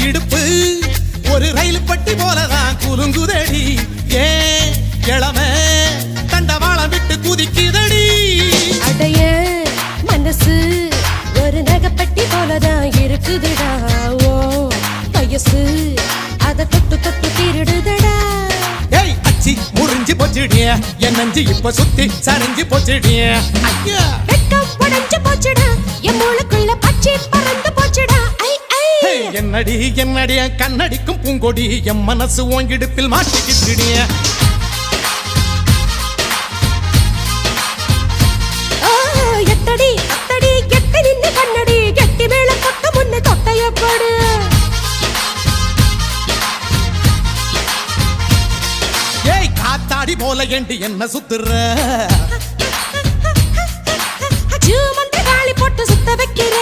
இடுப்பு ஒரு ரயில் பட்டி போலதான் குலுங்குதடி ஏன் இளமை தண்டவாளம் விட்டு குதிக்குதடி அடைய மனசு ஒரு நகைப்பட்டி போலதான் இருக்குதுடா ஓ வயசு அத தொட்டு தொட்டு திருடுதடா ஏய் அச்சி முறிஞ்சு போச்சுடிய என் நஞ்சு இப்ப சுத்தி சரிஞ்சு போச்சுடிய ஐயா வெட்கம் உடைஞ்சு போச்சுடா என் மூளைக்குள்ள பச்சை பறந்து போச்சுடா என்னடி என்னடிய கண்ணடிக்கும் பூங்கொடி என் மனசு ஓங்கிடுப்பில் மாட்டிக்கிட்டுடிய எத்தடி அத்தடி கெட்டி நின்னு கண்ணடி கெட்டி மேல கொட்ட முன்ன தொட்டைய போடு ஏய் காத்தாடி போல ஏண்டி என்ன சுத்துற ஜூமந்த காளி போட்டு சுத்த வைக்கிற